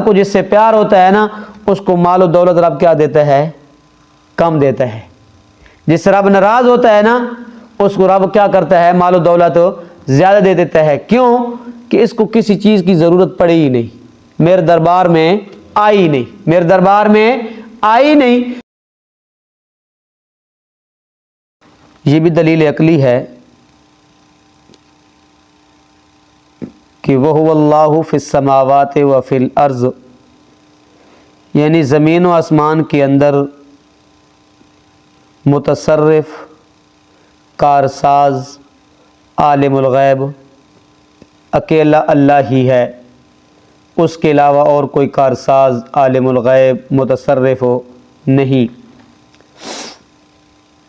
کو جس سے پیار ہوتا ہے نا اس کو مال و دولت رب کیا دیتا ہے؟ کم دیتا ہے۔ جس سے رب ناراض ہوتا ہے نا اس کو رب کیا کرتا ہے؟ مال و دولت زیادہ دے دیتا ہے۔ کیوں؟ کہ اس کو کسی چیز کی ضرورت پڑی ہی نہیں، میرے دربار میں آئی نہیں، میرے دربار میں آئی نہیں۔ یہ بھی دلیل عقلی ہے کہ وَهُوَ اللَّهُ فِي السَّمَاوَاتِ وَفِي الْأَرْضِ، یعنی زمین و آسمان کے اندر متصرف، کارساز، عالم الغیب اکیلا اللہ ہی ہے، اس کے علاوہ اور کوئی کارساز، عالم الغیب، متصرف ہو نہیں۔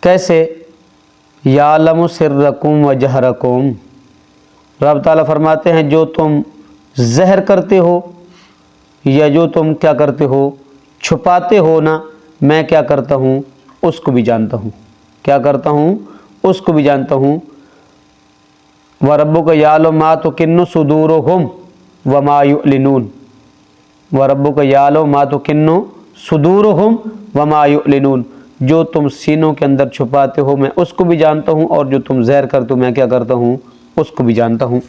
کیسے؟ یعلم سرکم و جہرکم، رب تعالیٰ فرماتے ہیں جو تم ظاہر کرتے ہو یا جو تم کیا کرتے ہو؟ چھپاتے ہو نا، میں کیا کرتا ہوں؟ اس کو بھی جانتا ہوں۔ کیا کرتا ہوں؟ اس کو بھی جانتا ہوں۔ وَرَبُّكَ يَعْلَمُ مَا تُكِنُّ صُدُورُهُمْ وَمَا يُعْلِنُونَ، وَرَبُّكَ يَعْلَمُ مَا تُكِنُّ صُدُورُهُمْ وَمَا يُعْلِنُونَ، جو تم سینوں کے اندر چھپاتے ہو میں اس کو بھی جانتا ہوں، اور جو تم ظاہر کرتے ہو میں کیا کرتا ہوں؟ اس کو بھی جانتا ہوں۔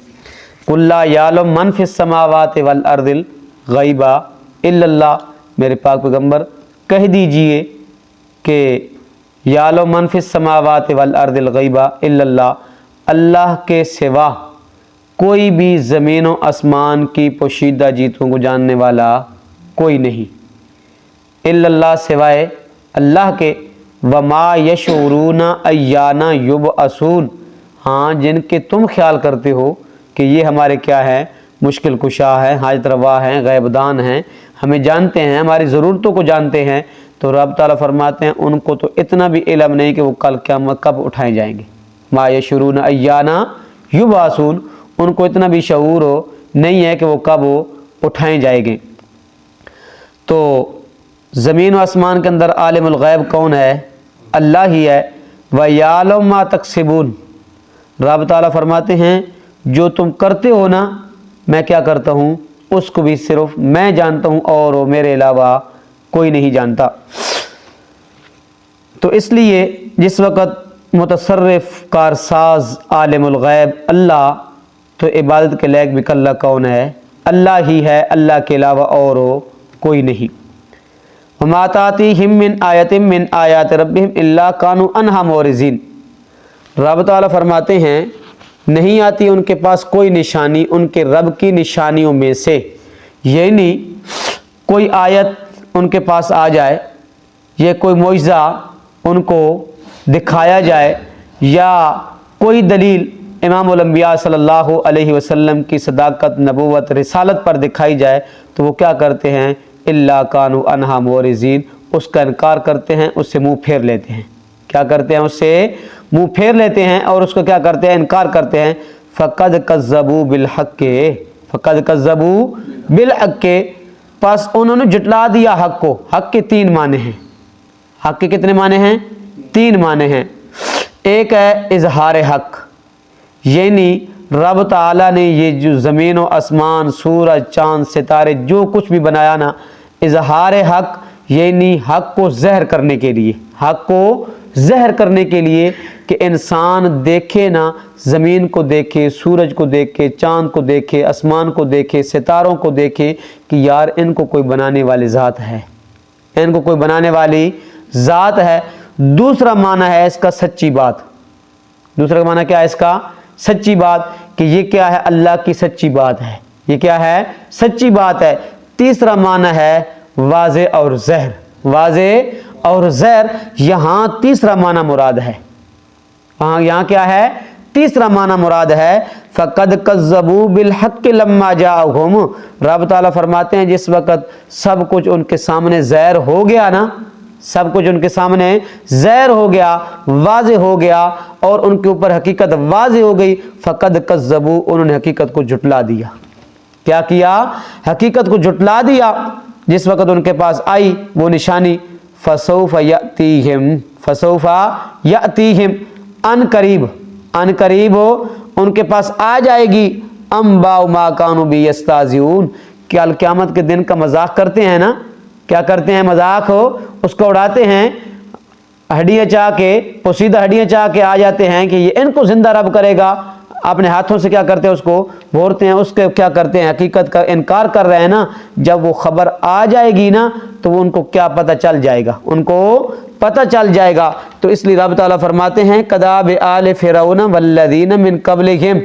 قُلْ لَا يَعْلَمُ مَنْ فِي السَّمَاوَاتِ وَالْأَرْضِ الْغَيْبَ إِلَّا اللَّهُ، میرے پاک پیغمبر کہہ دیجئے کہ یعلم من فی السماوات والارض الغیب الا اللہ، اللہ کے سوا کوئی بھی زمین و آسمان کی پوشیدہ چیزوں کو جاننے والا کوئی نہیں، الا اللہ سوائے اللہ کے، وما یشعرون ایان یبعثون، ہاں جن کے تم خیال کرتے ہو کہ یہ ہمارے کیا ہیں؟ مشکل کشا ہیں، حاجت روا ہیں، غیب دان ہیں، ہمیں جانتے ہیں، ہماری ضرورتوں کو جانتے ہیں، تو رب تعالیٰ فرماتے ہیں ان کو تو اتنا بھی علم نہیں کہ وہ کل قیامت کب اٹھائے جائیں گے۔ ما یشعرون ایان یبعثون، ان کو اتنا بھی شعور نہیں ہے کہ وہ کب اٹھائے جائیں گے۔ تو زمین و آسمان کے اندر عالم الغیب کون ہے؟ اللہ ہی ہے۔ وَيَعْلَمُ مَا تَكْسِبُونَ، رب تعالیٰ فرماتے ہیں جو تم کرتے ہو نا میں کیا کرتا ہوں؟ اس کو بھی صرف میں جانتا ہوں اور میرے علاوہ کوئی نہیں جانتا۔ تو اس لیے جس وقت متصرف، کارساز، عالم الغیب اللہ، تو عبادت کے لائق بھی اللہ کون ہے؟ اللہ ہی ہے، اللہ کے علاوہ اور کوئی نہیں۔ وَمَا تَأْتِيهِم مِّنْ آیَةٍ مِّنْ آیَاتِ رَبِّهِمْ إِلَّا كَانُوا عَنْهَا مُعْرِضِينَ، رب تعالیٰ فرماتے ہیں نہیں آتی ان کے پاس کوئی نشانی ان کے رب کی نشانیوں میں سے، یعنی کوئی آیت ان کے پاس آ جائے یا کوئی معجزہ ان کو دکھایا جائے یا کوئی دلیل امام الانبیاء صلی اللہ علیہ وسلم کی صداقت، نبوت، رسالت پر دکھائی جائے تو وہ کیا کرتے ہیں؟ الا کانوا عنہا معرضین، اس کا انکار کرتے ہیں، اس سے منہ پھیر لیتے ہیں۔ کیا کرتے ہیں؟ اس سے منہ پھیر لیتے ہیں اور اس کو کیا کرتے ہیں؟ انکار کرتے ہیں۔ فقد کذبوا بالحق، فقد کذبوا بالحق، پس انہوں نے جھٹلا دیا حق کو۔ حق کے تین معنی ہیں۔ حق کے کتنے معنی ہیں؟ تین معنی ہیں۔ ایک ہے اظہار حق، یعنی رب تعالیٰ نے یہ جو زمین و آسمان، سورج، چاند، ستارے جو کچھ بھی بنایا نا، اظہار حق یعنی حق کو ظاہر کرنے کے لیے، حق کو ظاہر کرنے کے لیے کہ انسان دیکھے نا، زمین کو دیکھے، سورج کو دیکھے، چاند کو دیکھے، آسمان کو دیکھے، ستاروں کو دیکھے کہ یار ان کو کوئی بنانے والی ذات ہے، ان کو کوئی بنانے والی ذات ہے۔ دوسرا معنی ہے اس کا سچی بات۔ دوسرا معنی کیا ہے اس کا؟ سچی بات، کہ یہ کیا ہے؟ اللہ کی سچی بات ہے، یہ کیا ہے؟ سچی بات ہے۔ تیسرا معنی ہے واضح اور ظاہر، واضح اور ظاہر، یہاں تیسرا معنی مراد ہے۔ یہاں کیا ہے؟ تیسرا معنی مراد ہے۔ فقد کذبوا بالحق لما جاءہم، رب تعالیٰ فرماتے ہیں جس وقت سب کچھ ان کے سامنے ظاہر ہو گیا نا، سب کچھ ان کے سامنے ظاہر ہو گیا، واضح ہو گیا اور ان کے اوپر حقیقت واضح ہو گئی، فقد کذبوا، انہوں نے حقیقت کو جھٹلا دیا۔ کیا کیا؟ حقیقت کو جھٹلا دیا۔ جس وقت ان کے پاس آئی وہ نشانی، فسوف یأتیہم، فسوف یأتیہم، ان قریب، ان قریب ان کے پاس آ جائے گی، انباء ما کانوا به یستہزئون، कल क़यामत के दिन का मजाक करते हैं ना, क्या करते हैं, मजाक हो उसको उड़ाते हैं, हड्डियाँ चाह के पोशीदा हड्डियाँ चाह के आ जाते हैं कि ये इनको जिंदा रब करेगा, अपने हाथों से क्या करते हैं उसको भोरते हैं, उसके क्या करते हैं हकीकत का इनकार कर रहे हैं ना। जब वो खबर आ जाएगी ना तो वो उनको क्या पता चल जाएगा, उनको पता चल जाएगा। तो इसलिए रब ताला फरमाते हैं कदाब आल फिरौन वल्लज़ीन मिन क़ब्लिहिम,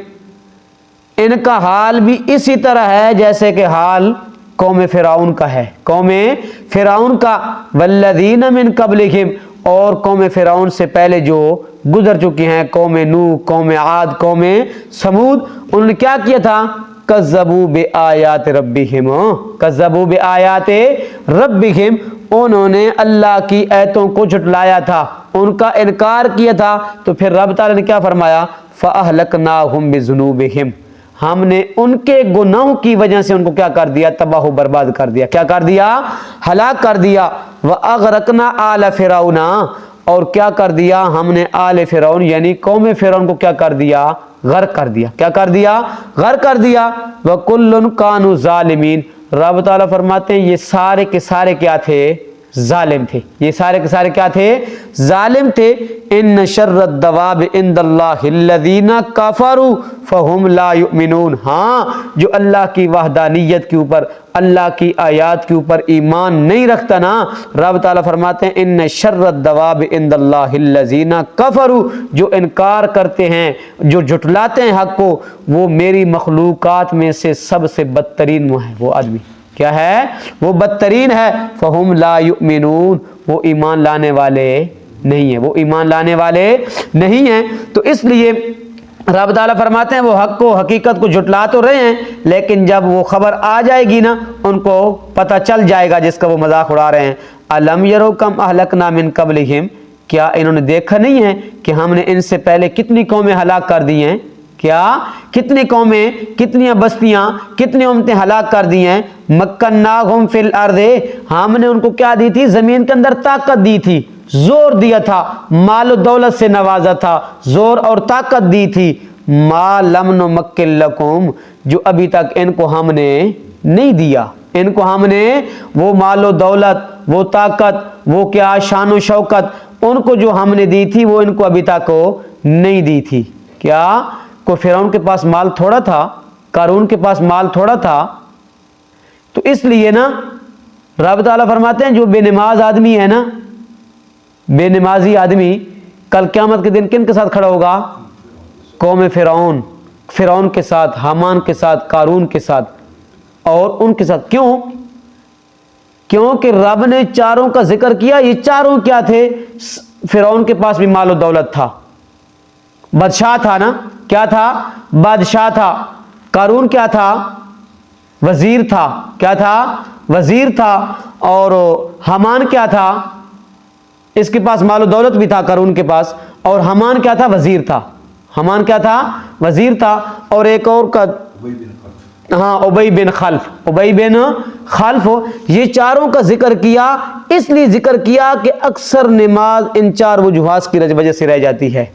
इनका हाल भी इसी तरह है जैसे कि हाल कौम फिरौन का है, कौम फिरौन का, वल्लज़ीन मिन क़ब्लिहिम, और कौम फिरौन से पहले जो गुजर चुकी हैं, कौम नूह, कौम आद, कौम समूद, उन्होंने क्या किया था, कज़्ज़बू बि आयात रब्बिहिम, कज़्ज़बू बि आयात रब्बिहिम, उन्होंने अल्लाह की आयतों को झुटलाया था, उनका इनकार किया था। तो फिर रब ताला ने क्या फरमाया, फ़अहलकनाहुम बिज़ुनूबिहिम, हमने उनके गुनाहों की वजह से उनको क्या कर दिया, तबाह बर्बाद कर दिया, क्या कर दिया, हलाक कर दिया। व अगरकना आल फिरौना, और क्या कर दिया हमने आल फिरौन यानी कौम फिरौन को क्या कर दिया, गर्क कर दिया, क्या कर दिया, गर्क कर दिया। व कुल्लुन कानू ज़ालिमीन, रब ताला फरमाते हैं ये सारे के सारे क्या थे, जालिम थे, ये सारे के सारे क्या थे, जालिम थे। इन शर्रद दवाब इंदल्लाहिल्लज़ीना कफरू फहुम ला युमिनून, हाँ जो अल्लाह की वहदानियत के ऊपर, अल्लाह की आयात के ऊपर ईमान नहीं रखता ना, रब ताला फरमाते हैं इन शर्रद दवाब इंदल्लाहिल्लज़ीना कफरू, जो इनकार करते हैं, जो झुटलाते हैं हक को, वो मेरी मखलूकात में से सबसे बदतरीन वो है, वो आदमी क्या है, वो बदतरीन है। फहुम ला युमिनून, वो ईमान लाने वाले नहीं है, वो ईमान लाने वाले नहीं हैं। तो इसलिए रब ताला फरमाते हैं वो हक को, हकीकत को झुटला तो रहे हैं, लेकिन जब वो खबर आ जाएगी ना उनको पता चल जाएगा जिसका वो मजाक उड़ा रहे हैं। अलम यरो कम अहलकना मिन क़ब्लिहिम, क्या इन्होंने देखा नहीं है कि हमने इनसे पहले कितनी कौमें हलाक कर दी हैं, क्या कितनी कौमें, कितनी बस्तियां, कितनी उम्मतें हलाक कर दी हैं। मक्कन्नाहुम फिल अर्दे, हमने उनको क्या दी थी, जमीन के अंदर ताकत दी थी, जोर दिया था, माल दौलत से नवाजा था, जोर और ताकत दी थी। मा लम नुमक्किन लकुम, जो अभी तक इनको हमने नहीं दिया, इनको हमने वो मालो दौलत, वो ताकत, वो क्या शान शौकत, उनको जो हमने दी थी वो इनको अभी तक नहीं दी थी। क्या को फिरौन के पास माल थोड़ा था, कारून के पास माल थोड़ा था। तो इसलिए ना रब ताला फरमाते हैं जो बेनमाज आदमी है ना, बेनमाजी आदमी कल क़यामत के दिन किन के साथ खड़ा होगा, कौम फिरौन, फिरौन के साथ, हामान के साथ, कारून के साथ और उनके साथ। क्यों, क्योंकि रब ने चारों का जिक्र किया। ये चारों क्या थे, फिरौन के पास भी मालो दौलत था, बादशाह था ना, क्या था, बादशाह था। कारून क्या था, वजीर था, क्या था, वजीर था। और हामान क्या था, इसके पास मालो दौलत भी था कारून के पास, और हामान क्या था, वजीर था, हामान क्या था, वजीर था। और एक और का, हाँ उबई बिन खल्फ, उबई बिन खल्फ। ये चारों का जिक्र किया, इसलिए जिक्र किया कि अक्सर नमाज इन चार वजूहात की वजह से रह जाती है।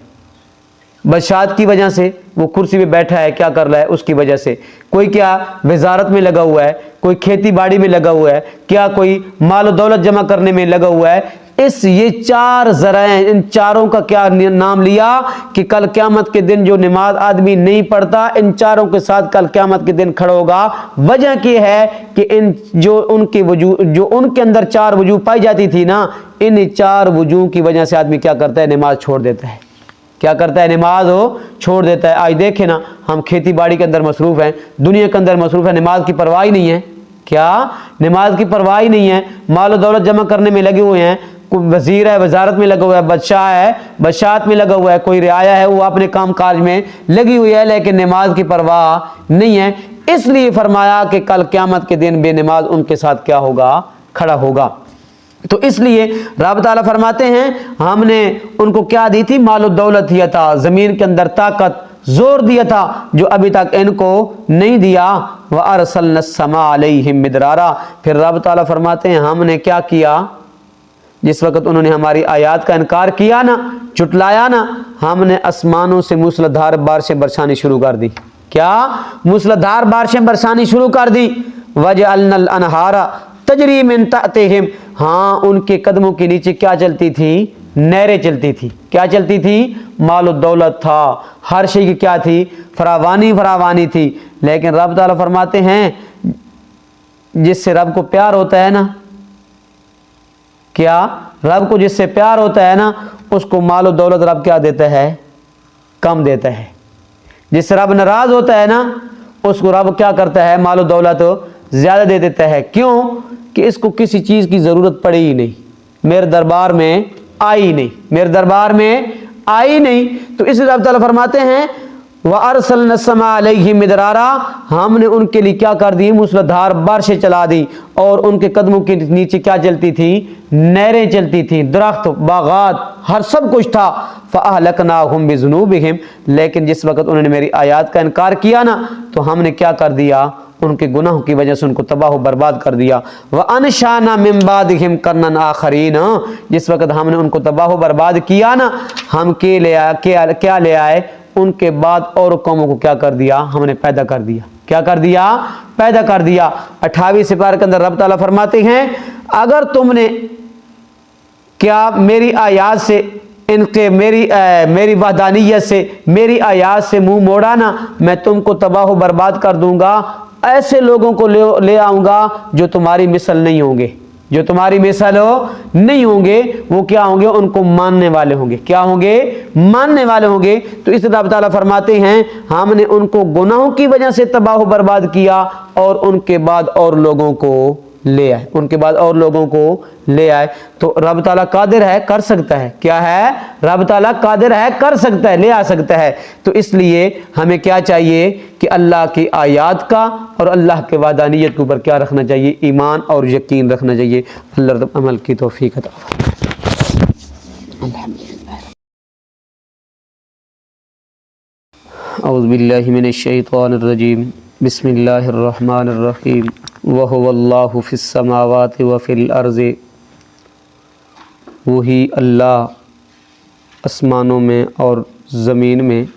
बदशाहत की वजह से, वो कुर्सी पे बैठा है, क्या कर रहा है, उसकी वजह से। कोई क्या वजारत में लगा हुआ है, कोई खेती बाड़ी में लगा हुआ है, क्या कोई माल दौलत जमा करने में लगा हुआ है। ये चार ज़राए, इन चारों का क्या नाम लिया कि कल क़यामत के दिन जो नमाज आदमी नहीं पढ़ता, इन चारों के साथ कल क़यामत के दिन खड़ा होगा। वजह क्या है कि इन जो उनकी वजूह, जो उनके अंदर चार वजूह पाई जाती थी ना, इन चार वजूह की वजह से आदमी क्या करता है, नमाज छोड़ देता है, क्या करता है, नमाज हो छोड़ देता है। आज देखे ना, हम खेती बाड़ी के अंदर मसरूफ़ हैं, दुनिया के अंदर मसरूफ़ है, नमाज की परवाह ही नहीं है। क्या, नमाज की परवाह ही नहीं है, माल दौलत जमा करने में लगे हुए हैं। कोई वजीर है, वजारत में लगा हुआ है, बादशाह है, बादशाहत में लगा हुआ है, कोई रियाया है, वो अपने काम काज में लगी हुई है, लेकिन नमाज की परवाह नहीं है। इसलिए फरमाया कि कल क़यामत के दिन बेनमाज उनके साथ क्या होगा, खड़ा होगा। तो इसलिए रब ताला फरमाते हैं हमने उनको क्या दी थी, मालो दौलत दिया था, ज़मीन के अंदर ताकत, जोर दिया था, जो अभी तक इनको नहीं दिया। व अरसलना समा अलैहिम मिदरारा, फिर रब ताला फरमाते हैं हमने क्या किया, जिस वक्त उन्होंने हमारी आयात का इनकार किया ना, झुटलाया ना, हमने आसमानों से मूसलाधार बारिशें बरसानी शुरू कर दी। क्या, मूसलाधार बारिशें बरसानी शुरू कर दी। वजअलना अल-अनहारा तजरी मिन तहतिहिम, हाँ उनके कदमों के नीचे क्या चलती थी? नहरें चलती थी। क्या चलती थी? माल दौलत था, हर शे की क्या थी? फरावानी फरावानी थी। लेकिन रब ताला फरमाते हैं जिससे रब को प्यार होता है ना, क्या रब को जिससे प्यार होता है ना, उसको माल दौलत रब क्या देता है? कम देता है। जिससे रब नाराज होता है ना, उसको रब क्या करता है? माल दौलत ज़्यादा दे देता है। क्यों? कि इसको किसी चीज़ की ज़रूरत पड़ी ही नहीं, मेरे दरबार में आई नहीं, मेरे दरबार में आई नहीं। तो इसलिए रब ताला फरमाते हैं व अरसलना समा अलैहिम मिदरारा, हमने उनके लिए क्या कर दी? मूसलाधार बारिशें चला दी। और उनके कदमों के नीचे क्या चलती थी? नहरें चलती थी, दरख्त, बागात, हर सब कुछ था। फ़अहलकनाहुम बिज़ुनूबिहिम, लेकिन जिस वक्त उन्होंने मेरी आयत का इनकार किया ना, तो हमने क्या कर दिया? उनके गुनाहों की वजह से उनको तबाह बर्बाद कर दिया। व अनशाना मिन बादिहिम कर्नन आखरीन, जिस वक्त हमने उनको तबाह बर्बाद किया ना, हम क्या ले आए? उनके बाद और कौमों को क्या कर दिया? हमने पैदा कर दिया। क्या कर दिया? पैदा कर दिया। 28 सिपारे के अंदर रब ताला फरमाते हैं अगर तुमने क्या मेरी आयात से इनके मेरी वहदानियत से, मेरी आयात से मुंह मोड़ा ना, मैं तुमको तबाह बर्बाद कर दूंगा। ऐसे लोगों को ले आऊँगा जो तुम्हारी मिसल नहीं होंगे, जो तुम्हारी मिसल नहीं होंगे। वो क्या होंगे? उनको मानने वाले होंगे। क्या होंगे? मानने वाले होंगे। तो इस रब ताला फरमाते हैं हमने उनको गुनाहों की वजह से तबाह बर्बाद किया और उनके बाद और लोगों को ले आए, उनके बाद और लोगों को ले आए। तो रब ताला कादिर है, कर सकता है। क्या है? रब ताला कादिर है, कर सकता है, ले आ सकता है। तो इसलिए हमें क्या चाहिए कि अल्लाह की आयात का और अल्लाह के वादानियत के ऊपर क्या रखना चाहिए? ईमान और यकीन रखना चाहिए। अल्लाह अमल की तौफीक अता फरमाए। औज़ु बिल्लाहि मिनश शैतानिर रजीम, बिस्मिल्लाहिर रहमानिर रहीम। व हुवल्लाहु फिस समावाति व फिल अर्ज़ि, वही अल्लाह आसमानों में और ज़मीन में।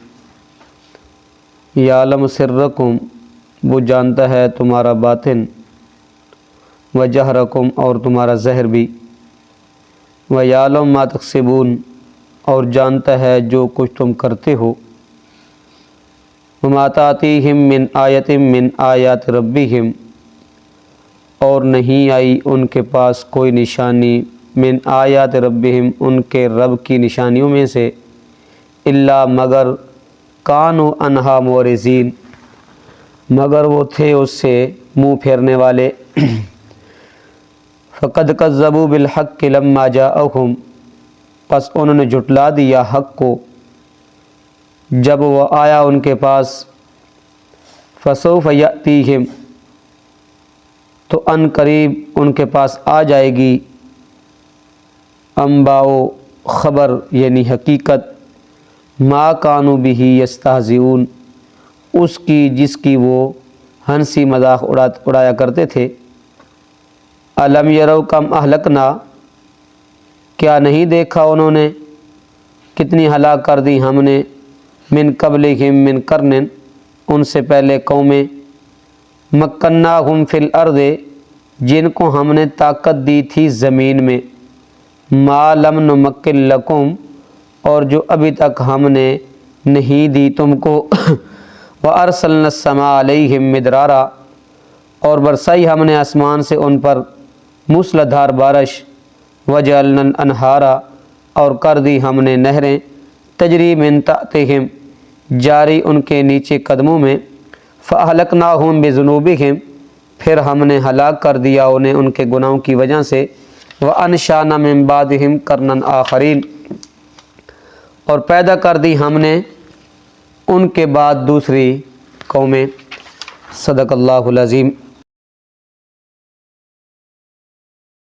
यालम सिर्रकुम, वो जानता है तुम्हारा बातिन, व जहरकुम, और तुम्हारा ज़हर भी। व यालम मा तक्सिबून, और जानता है जो कुछ तुम करते हो। वमा तातीहिम मिन आयतिम मिन आयात रब्बिहिम, और नहीं आई उनके पास कोई निशानी, मिन आयात रब्बिहिम, उनके रब की निशानियों में से, इल्ला, मगर, कानु अनहा मोरिज़ीन, मगर वो थे उससे मुँह फेरने वाले। फ़क़द कज़्ज़बू बिलहक़्क़ि लम्मा जाअहुम, बस उन्होंने झुटला दिया हक़ को जब वो आया उनके पास। फ़सौफ़ यअतीहिम, तो अन करीब उनके पास आ जाएगी अम्बाओ, ख़बर यानी हकीकत, मा कानू बिही यस्तहज़िऊन, उसकी जिसकी वो हंसी मजाक उड़ाया करते थे। अलम यरौ कम अहलकना, क्या नहीं देखा उन्होंने कितनी हलाक कर दी हमने, मिन क़ब्लिहिम मिन कर्निन, उनसे पहले कौमें, मक्कन्नाहुम फिल अर्दे, जिनको हमने ताकत दी थी ज़मीन में, मा लम नुमक्किन लकुम, और जो अभी तक हमने नहीं दी तुमको। व अरसलना समा अलैहिम मिदरारा, और बरसाई हमने आसमान से उन पर मूसलाधार बारिश। वजअलना अनहारा, और कर दी हमने नहरें, तजरी मिन तहतिहिम, जारी उनके नीचे कदमों में। फ़अहलकनाहुम बिज़ुनूबिहिम, फिर हमने हलाक कर दिया उन्हें उनके गुनाहों की वजह से। व अनशाना मिन बादिहिम कर्नन आखरीन, और पैदा कर दी हमने उनके बाद दूसरी कौमें। सदक़ल्लाहुल अज़ीम।